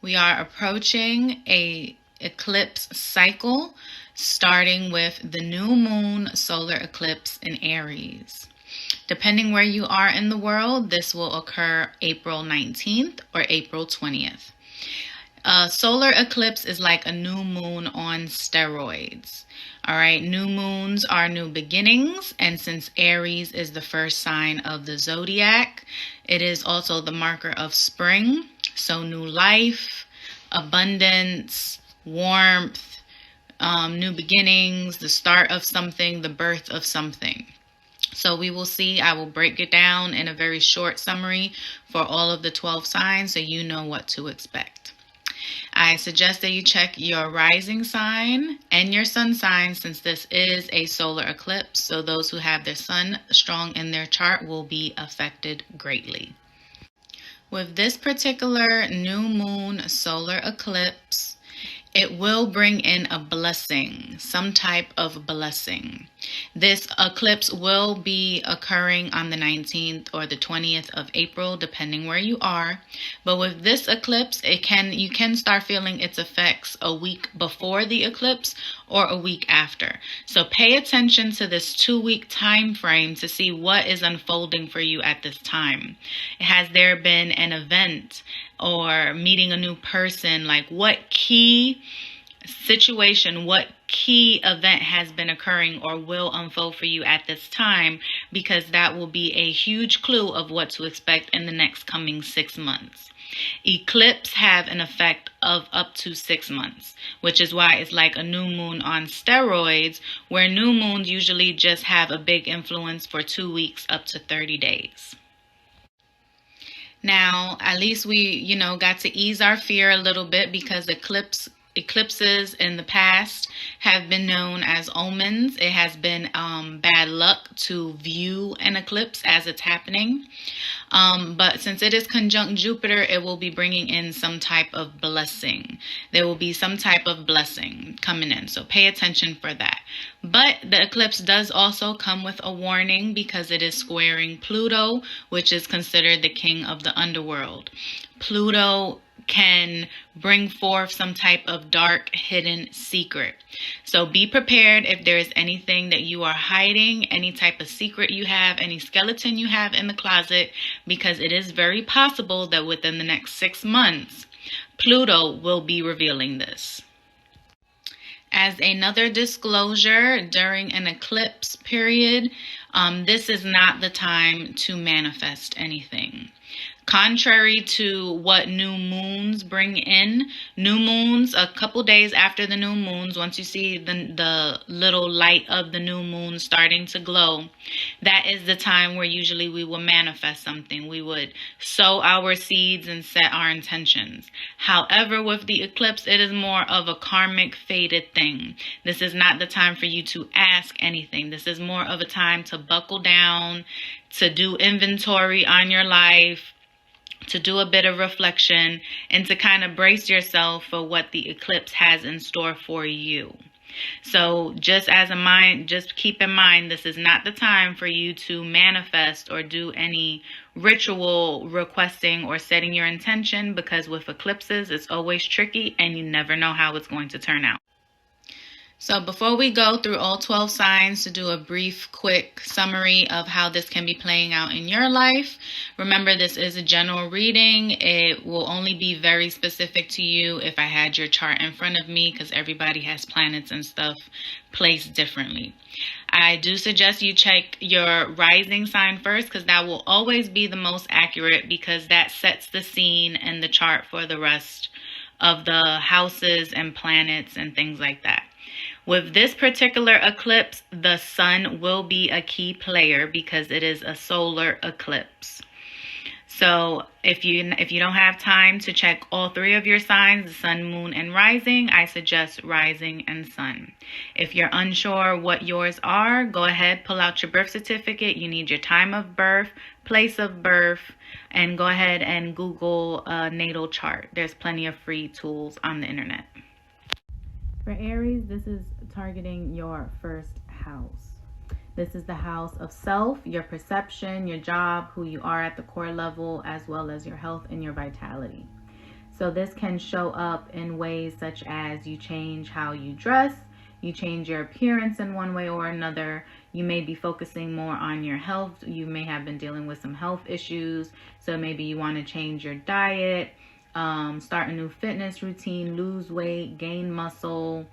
We are approaching a eclipse cycle, starting with the new moon solar eclipse in Aries. Depending where you are in the world, this will occur April 19th or April 20th. A solar eclipse is like a new moon on steroids. All right, new moons are new beginnings, and since Aries is the first sign of the zodiac, it is also the marker of spring. So new life, abundance, warmth, new beginnings, the start of something, the birth of something. So we will see. I will break it down in a very short summary for all of the 12 signs so you know what to expect. I suggest that you check your rising sign and your sun sign, since this is a solar eclipse. So those who have their sun strong in their chart will be affected greatly. With this particular new moon solar eclipse, it will bring in a blessing, some type of blessing. This eclipse will be occurring on the 19th or the 20th of April, depending where you are. But with this eclipse, you can start feeling its effects a week before the eclipse or a week after. So pay attention to this 2-week time frame to see what is unfolding for you at this time. Has there been an event or meeting a new person? Like, what key situation, what key event has been occurring or will unfold for you at this time? Because that will be a huge clue of what to expect in the next coming 6 months. Eclipses have an effect of up to 6 months, which is why it's like a new moon on steroids, where new moons usually just have a big influence for 2 weeks up to 30 days. Now, at least we, got to ease our fear a little bit, because eclipses in the past have been known as omens. It has been bad luck to view an eclipse as it's happening. But since it is conjunct Jupiter, it will be bringing in some type of blessing. There will be some type of blessing coming in. So pay attention for that. But the eclipse does also come with a warning, because it is squaring Pluto, which is considered the king of the underworld. Pluto can bring forth some type of dark hidden secret. So be prepared if there is anything that you are hiding, any type of secret you have, any skeleton you have in the closet, because it is very possible that within the next 6 months, Pluto will be revealing this. As another disclosure, during an eclipse period, this is not the time to manifest anything. Contrary to what new moons bring in, new moons, a couple days after the new moons, once you see the little light of the new moon starting to glow, that is the time where usually we will manifest something. We would sow our seeds and set our intentions. However, with the eclipse, it is more of a karmic fated thing. This is not the time for you to ask anything. This is more of a time to buckle down, to do inventory on your life, to do a bit of reflection, and to kind of brace yourself for what the eclipse has in store for you. So just keep in mind, this is not the time for you to manifest or do any ritual requesting or setting your intention, because with eclipses, it's always tricky and you never know how it's going to turn out. So before we go through all 12 signs to do a brief, quick summary of how this can be playing out in your life, remember this is a general reading. It will only be very specific to you if I had your chart in front of me, because everybody has planets and stuff placed differently. I do suggest you check your rising sign first, because that will always be the most accurate, because that sets the scene and the chart for the rest of the houses and planets and things like that. With this particular eclipse, the sun will be a key player, because it is a solar eclipse. So if you don't have time to check all 3 of your signs, the sun, moon, and rising, I suggest rising and sun. If you're unsure what yours are, go ahead, pull out your birth certificate. You need your time of birth, place of birth, and go ahead and Google a natal chart. There's plenty of free tools on the internet. For Aries, this is targeting your first house. This is the house of self, your perception, your job, who you are at the core level, as well as your health and your vitality. So this can show up in ways such as you change how you dress, you change your appearance in one way or another. You may be focusing more on your health. You may have been dealing with some health issues. So maybe you want to change your diet, start a new fitness routine, lose weight, gain muscle,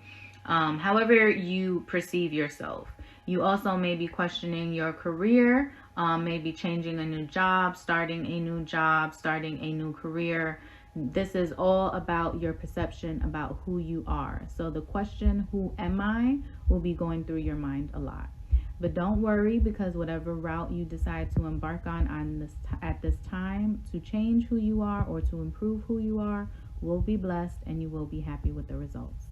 however you perceive yourself. You also may be questioning your career, maybe changing a new job, starting a new job, starting a new career. This is all about your perception about who you are. So the question, who am I, will be going through your mind a lot. But don't worry, because whatever route you decide to embark on this at this time to change who you are or to improve who you are will be blessed, and you will be happy with the results.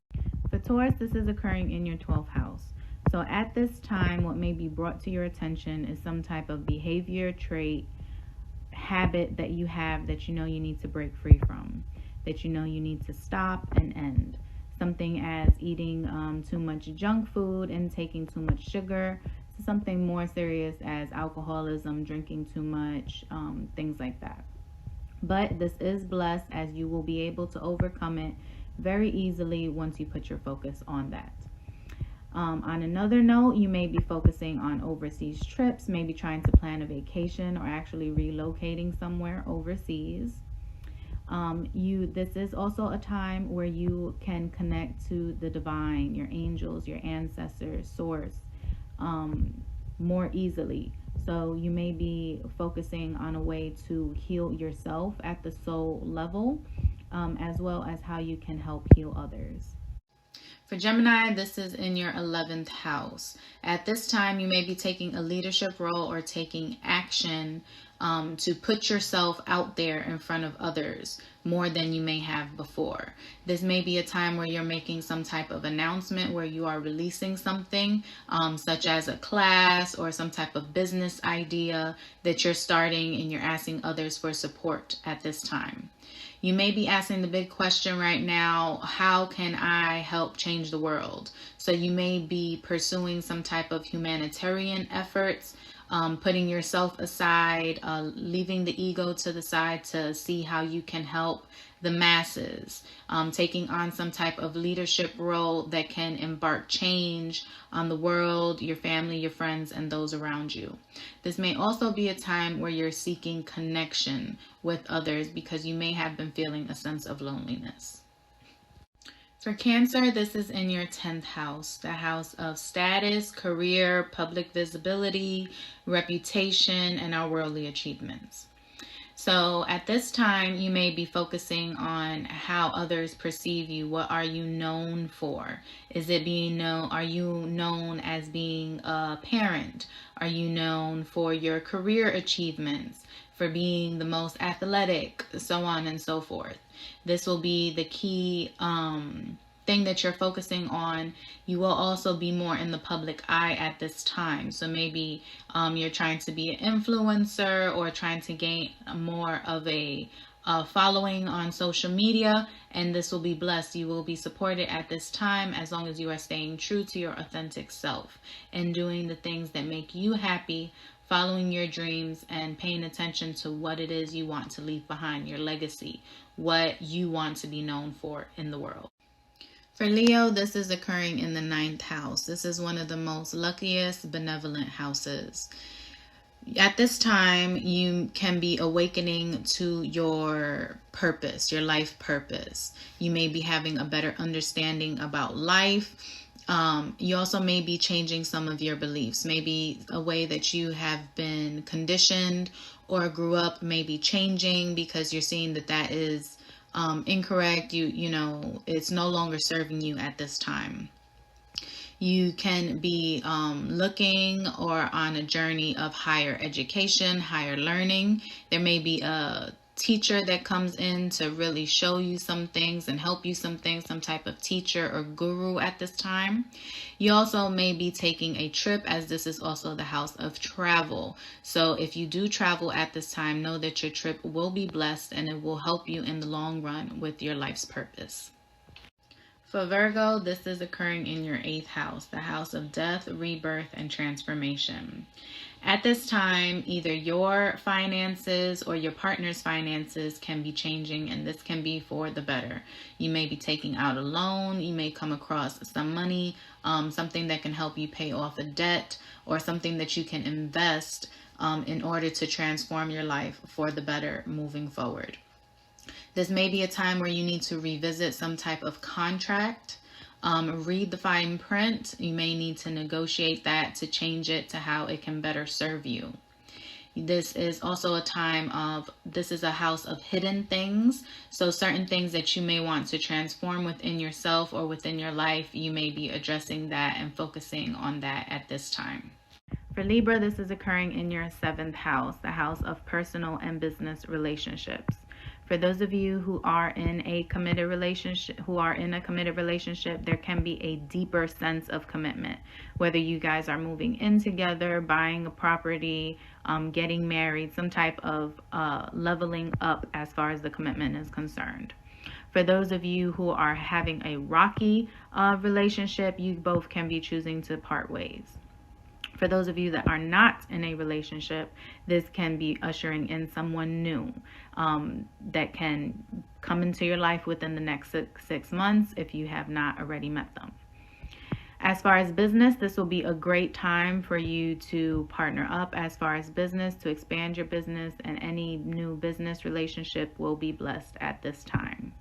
For Taurus, this is occurring in your 12th house. So at this time, what may be brought to your attention is some type of behavior, trait, habit that you have that you know you need to break free from, that you know you need to stop and end. Something as eating too much junk food and taking too much sugar, to something more serious as alcoholism, drinking too much, things like that. But this is blessed, as you will be able to overcome it very easily once you put your focus on that. On another note, you may be focusing on overseas trips, maybe trying to plan a vacation or actually relocating somewhere overseas. This is also a time where you can connect to the divine, your angels, your ancestors, source, more easily. So you may be focusing on a way to heal yourself at the soul level, as well as how you can help heal others. For Gemini, this is in your 11th house. At this time, you may be taking a leadership role or taking action to put yourself out there in front of others more than you may have before. This may be a time where you're making some type of announcement, where you are releasing something, such as a class or some type of business idea that you're starting, and you're asking others for support at this time. You may be asking the big question right now, how can I help change the world? So you may be pursuing some type of humanitarian efforts, putting yourself aside, leaving the ego to the side to see how you can help the masses, taking on some type of leadership role that can embark change on the world, your family, your friends, and those around you. This may also be a time where you're seeking connection with others, because you may have been feeling a sense of loneliness. For Cancer, this is in your 10th house, the house of status, career, public visibility, reputation, and our worldly achievements. So at this time, you may be focusing on how others perceive you. What are you known for? Is it being known? Are you known as being a parent? Are you known for your career achievements, for being the most athletic, so on and so forth? This will be the key thing that you're focusing on. You will also be more in the public eye at this time. So maybe you're trying to be an influencer or trying to gain more of a following on social media, and this will be blessed. You will be supported at this time, as long as you are staying true to your authentic self and doing the things that make you happy, following your dreams, and paying attention to what it is you want to leave behind, your legacy, what you want to be known for in the world. For Leo, this is occurring in the 9th house. This is one of the most luckiest benevolent houses. At this time, you can be awakening to your purpose, your life purpose. You may be having a better understanding about life. You also may be changing some of your beliefs. Maybe a way that you have been conditioned or grew up may be changing, because you're seeing that that is incorrect. You know, it's no longer serving you at this time. You can be looking or on a journey of higher education, higher learning. There may be a teacher that comes in to really show you some things and help you some things, some type of teacher or guru at this time. You also may be taking a trip, as this is also the house of travel. So if you do travel at this time, know that your trip will be blessed and it will help you in the long run with your life's purpose. For Virgo, this is occurring in your 8th house, the house of death, rebirth, and transformation. At this time, either your finances or your partner's finances can be changing, and this can be for the better. You may be taking out a loan, you may come across some money, something that can help you pay off a debt, or something that you can invest in order to transform your life for the better moving forward. This may be a time where you need to revisit some type of contract, read the fine print. You may need to negotiate that to change it to how it can better serve you. This is also a time of, this is a house of hidden things. So certain things that you may want to transform within yourself or within your life, you may be addressing that and focusing on that at this time. For Libra, this is occurring in your 7th house, the house of personal and business relationships. For those of you who are in a committed relationship, there can be a deeper sense of commitment. Whether you guys are moving in together, buying a property, getting married, some type of leveling up as far as the commitment is concerned. For those of you who are having a rocky relationship, you both can be choosing to part ways. For those of you that are not in a relationship, this can be ushering in someone new that can come into your life within the next 6 months if you have not already met them. As far as business, this will be a great time for you to partner up as far as business, to expand your business, and any new business relationship will be blessed at this time.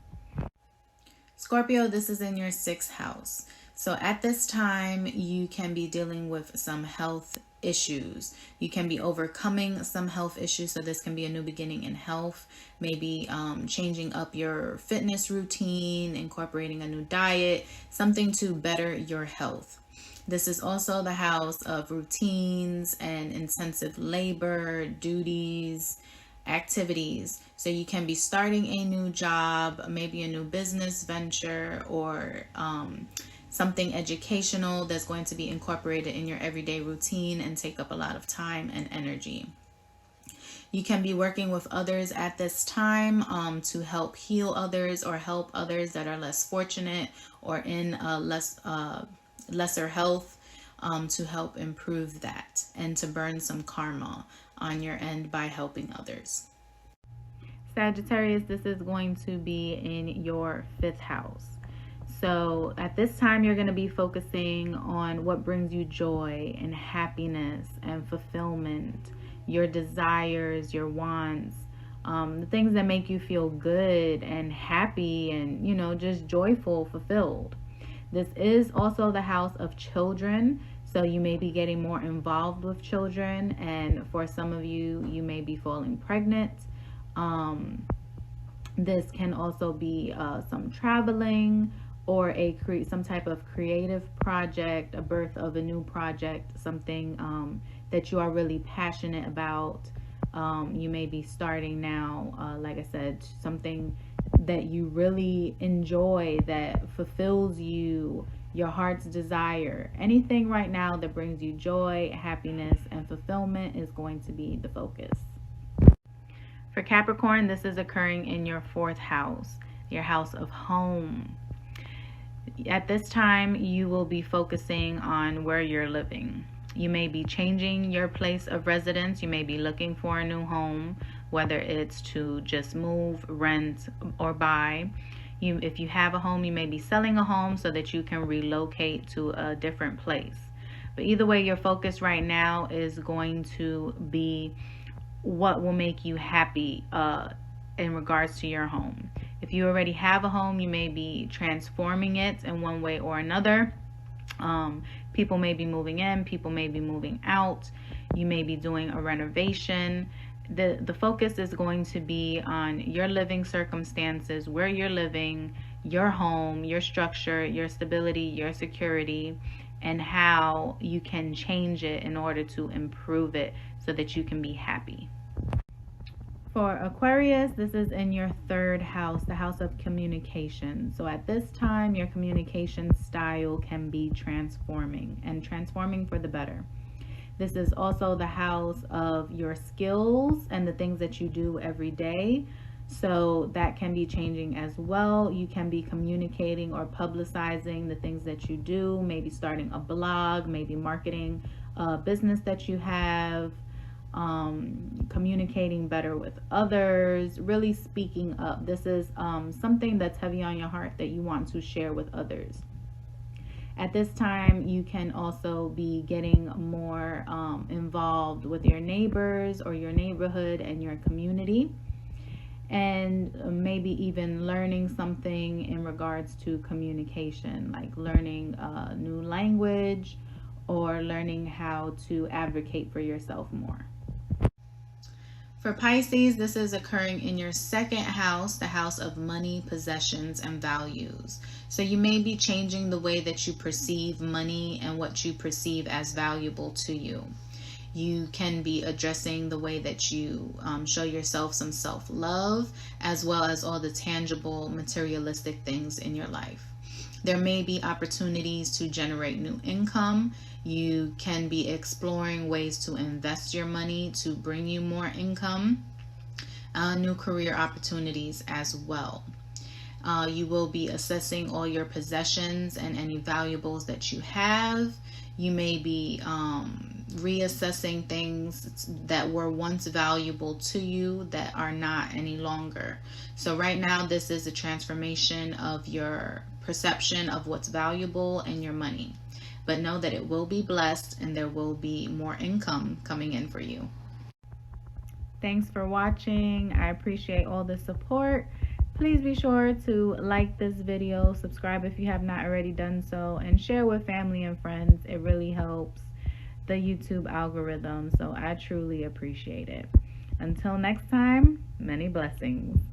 Scorpio, this is in your 6th house. So at this time, you can be dealing with some health issues. You can be overcoming some health issues. So this can be a new beginning in health, maybe changing up your fitness routine, incorporating a new diet, something to better your health. This is also the house of routines and intensive labor, duties, activities. So you can be starting a new job, maybe a new business venture, or something educational that's going to be incorporated in your everyday routine and take up a lot of time and energy. You can be working with others at this time to help heal others or help others that are less fortunate or in lesser health, to help improve that and to burn some karma on your end by helping others. Sagittarius, this is going to be in your 5th house. So at this time, you're going to be focusing on what brings you joy and happiness and fulfillment, your desires, your wants, the things that make you feel good and happy and, just joyful, fulfilled. This is also the house of children. So you may be getting more involved with children. And for some of you, you may be falling pregnant. This can also be some traveling, or some type of creative project, a birth of a new project, something that you are really passionate about. You may be starting now, like I said, something that you really enjoy, that fulfills you, your heart's desire. Anything right now that brings you joy, happiness, and fulfillment is going to be the focus. For Capricorn, this is occurring in your 4th house, your house of home. At this time, you will be focusing on where you're living. You may be changing your place of residence. You may be looking for a new home, whether it's to just move, rent, or buy. If you have a home, you may be selling a home so that you can relocate to a different place. But either way, your focus right now is going to be what will make you happy in regards to your home. If you already have a home, you may be transforming it in one way or another. People may be moving in, people may be moving out. You may be doing a renovation. The focus is going to be on your living circumstances, where you're living, your home, your structure, your stability, your security, and how you can change it in order to improve it so that you can be happy. For Aquarius, this is in your 3rd house, the house of communication. So at this time, your communication style can be transforming for the better. This is also the house of your skills and the things that you do every day. So that can be changing as well. You can be communicating or publicizing the things that you do, maybe starting a blog, maybe marketing a business that you have, communicating better with others, really speaking up. This is something that's heavy on your heart that you want to share with others. At this time, you can also be getting more involved with your neighbors or your neighborhood and your community, and maybe even learning something in regards to communication, like learning a new language or learning how to advocate for yourself more. For Pisces, this is occurring in your second house, the house of money, possessions, and values. So you may be changing the way that you perceive money and what you perceive as valuable to you. You can be addressing the way that you show yourself some self-love, as well as all the tangible, materialistic things in your life. There may be opportunities to generate new income. You can be exploring ways to invest your money to bring you more income, new career opportunities as well. You will be assessing all your possessions and any valuables that you have. You may be reassessing things that were once valuable to you that are not any longer. So right now, this is a transformation of your perception of what's valuable and your money. But know that it will be blessed and there will be more income coming in for you. Thanks for watching. I appreciate all the support. Please be sure to like this video, subscribe if you have not already done so, and share with family and friends. It really helps the YouTube algorithm, so I truly appreciate it. Until next time, many blessings.